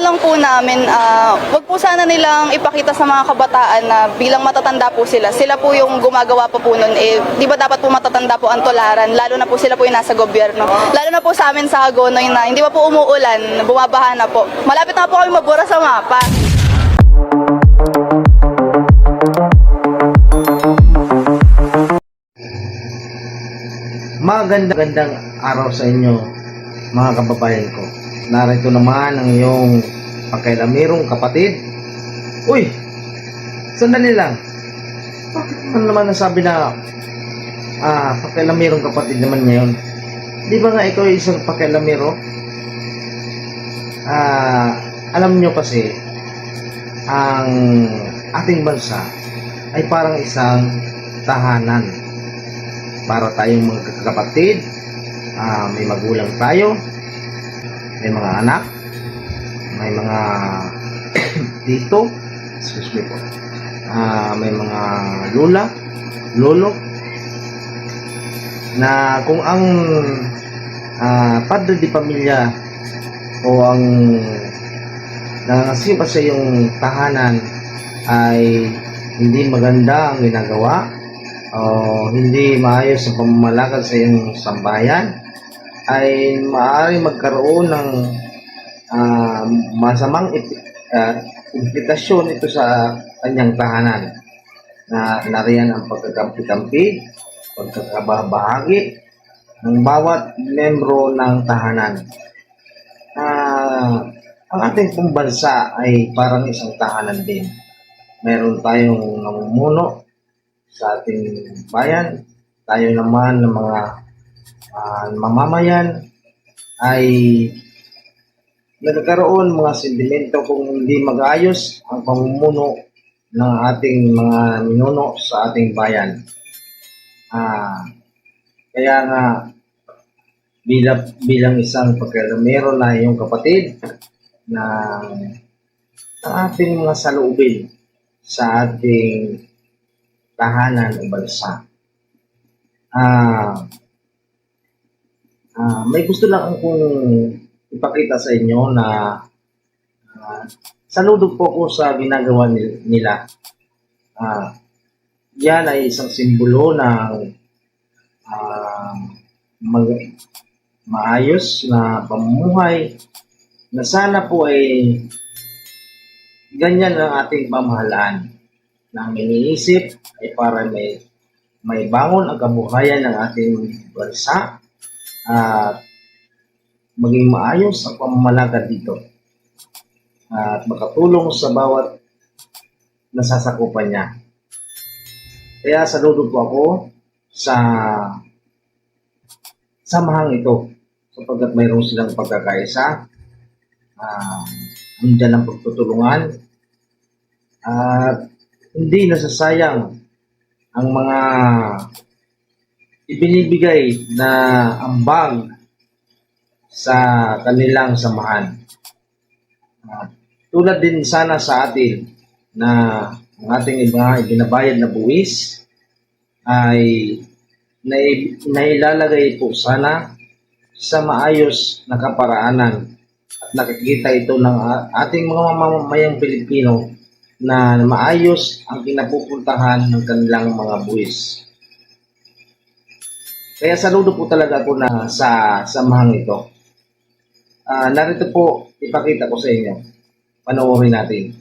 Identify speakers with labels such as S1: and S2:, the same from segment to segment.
S1: lang po namin, wag po sana nilang ipakita sa mga kabataan na bilang matatanda po sila. Sila po yung gumagawa pa po nun. Di ba dapat po matatanda po ang tularan, lalo na po sila po yung nasa gobyerno. Lalo na po sa amin sa Hagonoy na hindi pa po umuulan, bumabaha na po. Malapit na po kami mabura sa mapa.
S2: Magandang araw sa inyo, mga kababayan ko. Narito naman ang iyong pakialamirong kapatid. Uy, sandali lang. Bakit naman nasabi na pakialamirong kapatid naman ngayon? Di ba nga ikaw isang pakialamiro? Alam nyo kasi, ang ating bansa ay parang isang tahanan. Para tayong mga kapatid, may magulang tayo, may mga anak, may mga tito, excuse me po, may mga lola, lolo, na kung ang padre di pamilya o ang nangasipa sa iyong tahanan ay hindi maganda ang ginagawa, o hindi maayos ang pamamalakad sa iyong sambayan, ay maaari magkaroon ng masamang implitasyon ito sa kanyang tahanan, na nariyan ang pagkakampi-kampi, pagkakabahagi ng bawat membro ng tahanan. Ang ating pong bansa ay parang isang tahanan din. Meron tayong namumuno sa ating bayan. Tayo naman ng mga mamamayan ay nagkaroon mga sentimento kung hindi mag-ayos ang pamumuno ng ating mga ninuno sa ating bayan. Kaya nga bilang isang pakialamero na iyong kapatid na ang ating mga saloobin sa ating tahanan o bansa. May gusto lang akong ipakita sa inyo na saludo po ko sa ginagawa nila. Yan ay isang simbolo ng maayos na pamumuhay, na sana po ay ganyan ang ating pamahalaan, na ang iniisip ay para may bangon ang kabuhayan ng ating bansa at maging maayos ang pamamalakad dito at makatulong sa bawat nasasakupan niya. Kaya saludo po ako sa samahang ito, sapagkat mayroon silang pagkakaisa, nandiyan ang pagtutulungan, at hindi nasasayang ang mga ibinibigay na ambag sa kanilang samahan. Tulad din sana sa atin na ang ating mga ibinabayad na buwis ay nailalagay po sana sa maayos na kaparaanan, at nakikita ito ng ating mga mamamayang Pilipino na maayos ang kinapupuntahan ng kanilang mga buwis. Kaya saludo po talaga ako na sa samahang ito. Narito po, ipakita ko sa inyo. Panoorin natin.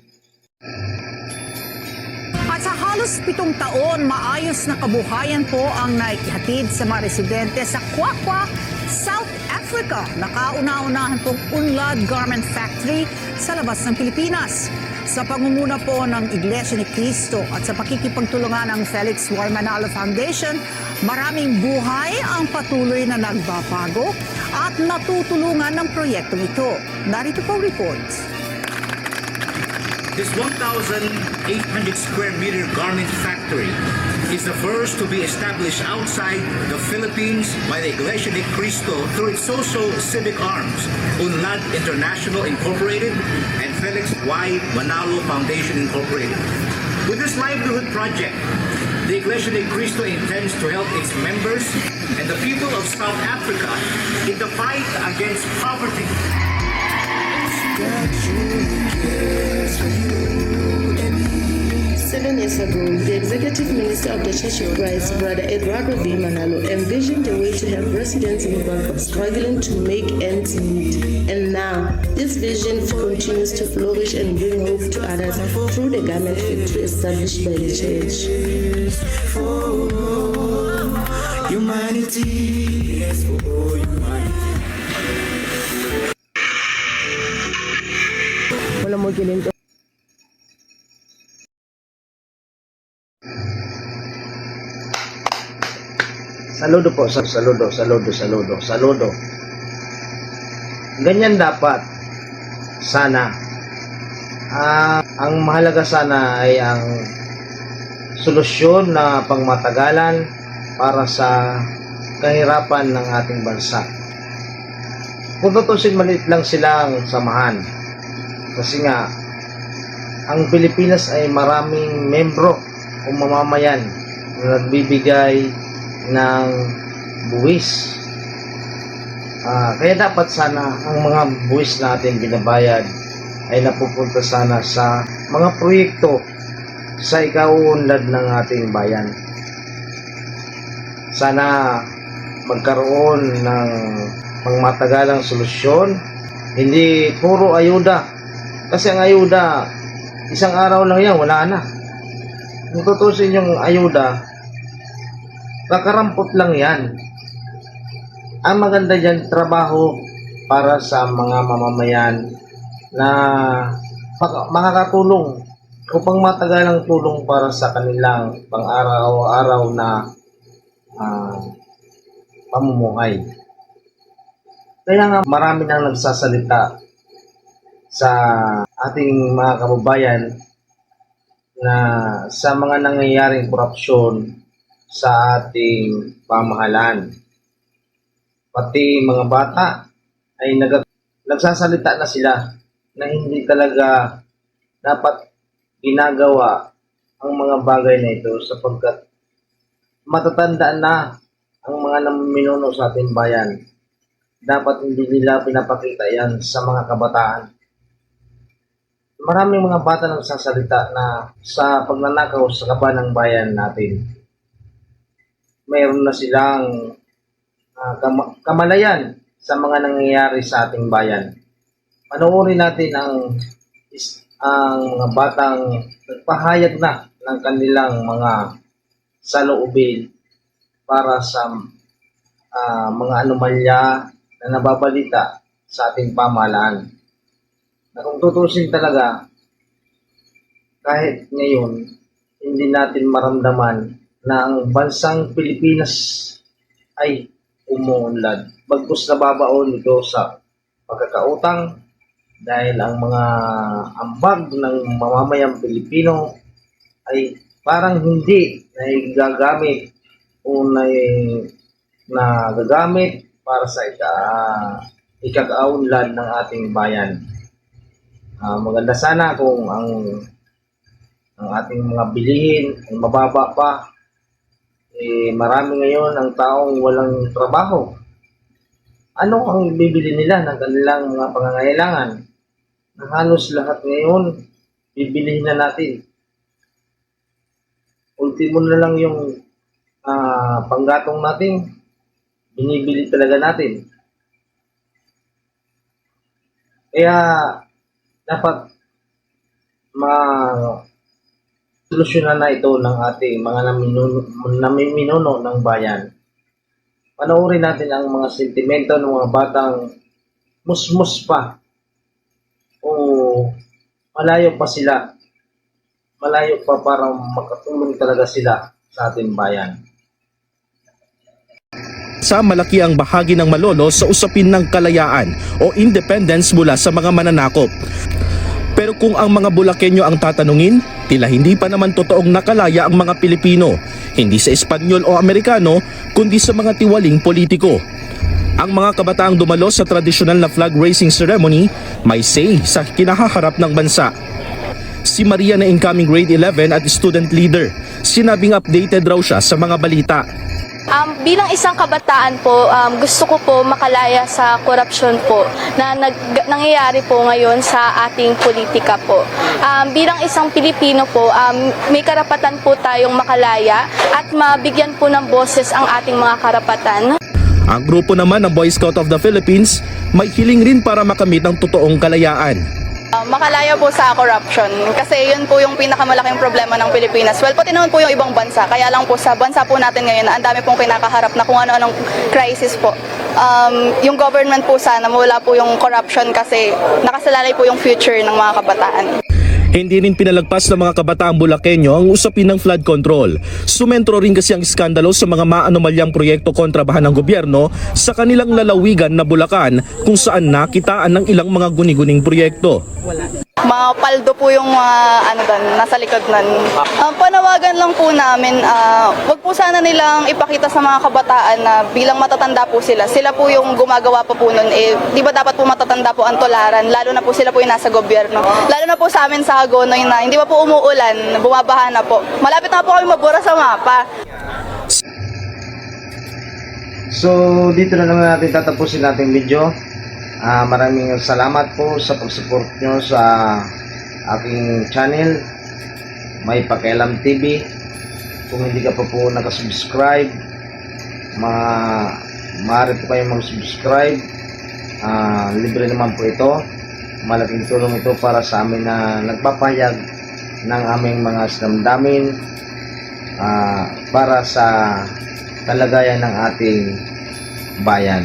S3: At sa halos 7 taon, maayos na kabuhayan po ang naihatid sa mga residente sa Kwakwa, South Africa. Nakauna-unahan pong Unlad Garment Factory sa labas ng Pilipinas. Sa pangunguna po ng Iglesia ni Cristo at sa pakikipagtulungan ng Felix Y. Manalo Foundation, maraming buhay ang patuloy na nagbabago at natutulungan ng proyektong ito. Narito po report.
S4: This 1,800 square meter garment factory is the first to be established outside the Philippines by the Iglesia ni Cristo through its social civic arms, Unlad International Incorporated and Felix Y. Manalo Foundation Incorporated. With this livelihood project, the Iglesia ni Cristo intends to help its members and the people of South Africa in the fight against poverty.
S5: 7 years ago, the executive minister of the Church of Christ, Brother Eduardo V. Manalo, envisioned a way to help residents in Bangkok struggling to make ends meet. And now, this vision continues to flourish and bring hope to others through the garment factory established by the church.
S6: Humanity, yes, for all humanity.
S5: Wala mo gininto.
S2: Saludo po, saludo. Ganyan dapat. Sana. Ang mahalaga sana ay ang solusyon na pangmatagalan para sa kahirapan ng ating bansa. Kung tutusin, maliit lang silang samahan. Kasi nga, ang Pilipinas ay maraming membro o mamamayan na nagbibigay ng buwis. Kaya dapat sana ang mga buwis natin binabayad ay napupunta sana sa mga proyekto sa ikauunlad ng ating bayan. Sana magkaroon ng pangmatagalang solusyon, hindi puro ayuda. Kasi ang ayuda, isang araw lang yan, wala na. Kung tutusin yung ayuda, kakarampot lang yan. Ang maganda dyan, trabaho para sa mga mamamayan na makakatulong o pangmatagalang tulong para sa kanilang pang-araw-araw na pamumuhay. Kaya nga marami nang nagsasalita sa ating mga kababayan na sa mga nangyayaring korupsyon sa ating pamahalaan. Pati mga bata ay nagsasalita na sila na hindi talaga dapat ginagawa ang mga bagay na ito sapagkat matatandaan na ang mga namumuno sa ating bayan. Dapat hindi nila pinapakita yan sa mga kabataan. Maraming mga bata nagsasalita na sa pagnanakaw sa kaban ng bayan natin. Mayroon na silang kamalayan sa mga nangyayari sa ating bayan. Panoorin natin ang mga batang nagpahayag na ng kanilang mga saloobin para sa mga anomalya na nababalita sa ating pamahalaan. Na kung tutusin talaga, kahit ngayon, hindi natin maramdaman na ang bansang Pilipinas ay umuunlad. Bagkus nababaon ito sa pagkakautang dahil ang mga ambag ng mamamayang Pilipino ay parang hindi nagagamit o nagagamit para sa ikakaunlad ng ating bayan. Maganda sana kung ang ating mga bilihin ay mababa pa. Marami ngayon ang taong walang trabaho. Ano ang bibili nila ng kanilang mga pangangailangan? Na halos lahat ngayon, bibilihin na natin. Ultimo na lang yung panggatong natin, binibili talaga natin. Kaya, dapat solusyonan na ito ng ating mga namiminuno ng bayan. Panoorin natin ang mga sentimento ng mga batang musmus pa o malayo pa sila. Malayo pa para makatulong talaga sila sa ating bayan.
S7: Sa malaki ang bahagi ng Malolos sa usapin ng kalayaan o independence mula sa mga mananakop. Pero kung ang mga Bulakenyo ang tatanungin, tila hindi pa naman totoong nakalaya ang mga Pilipino, hindi sa Espanyol o Amerikano, kundi sa mga tiwaling politiko. Ang mga kabataang dumalo sa tradisyonal na flag raising ceremony may say sa kinahaharap ng bansa. Si Maria na incoming grade 11 at student leader, sinabing updated raw siya sa mga balita.
S8: Bilang isang kabataan po, gusto ko po makalaya sa korupsyon po na nangyayari po ngayon sa ating politika po. Bilang isang Pilipino po, may karapatan po tayong makalaya at mabigyan po ng boses ang ating mga karapatan.
S7: Ang grupo naman ng Boy Scout of the Philippines may hiling rin para makamit ang totoong kalayaan.
S1: Makalaya po sa corruption kasi yun po yung pinakamalaking problema ng Pilipinas. Well, pati naman po yung ibang bansa. Kaya lang po sa bansa po natin ngayon, ang dami pong kinakaharap na kung ano-anong crisis po. Yung government po sana, mawala po yung corruption kasi nakasalalay po yung future ng mga kabataan.
S7: Hindi rin pinalagpas ng mga kabataang Bulakenyo ang usapin ng flood control. Sumentro rin kasi ang iskandalo sa mga maanomalyang proyekto kontrabahan ng gobyerno sa kanilang lalawigan na Bulacan kung saan nakitaan ng ilang mga guni-guning proyekto.
S1: Mga paldo po yung nasa likod nun. Panawagan lang po namin, wag po sana nilang ipakita sa mga kabataan na bilang matatanda po sila. Sila po yung gumagawa pa po nun. Di ba dapat po matatanda po ang tularan, lalo na po sila po yung nasa gobyerno. Lalo na po sa amin sa Hagonoy na hindi pa po umuulan, bumabaha na po. Malapit na po kami mabura sa mapa.
S2: So, dito na lang natin tatapusin nating video. Maraming salamat po sa pag-support nyo sa aking channel, May Pakialam TV. Kung hindi ka pa po nakasubscribe, maaari po kayong mag-subscribe. Libre naman po ito. Malaking tulong ito para sa amin na nagpapahayag ng aming mga damdamin para sa kalagayan ng ating bayan.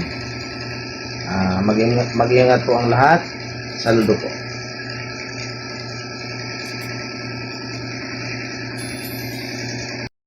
S2: Mag-ingat po ang lahat. Saludo po.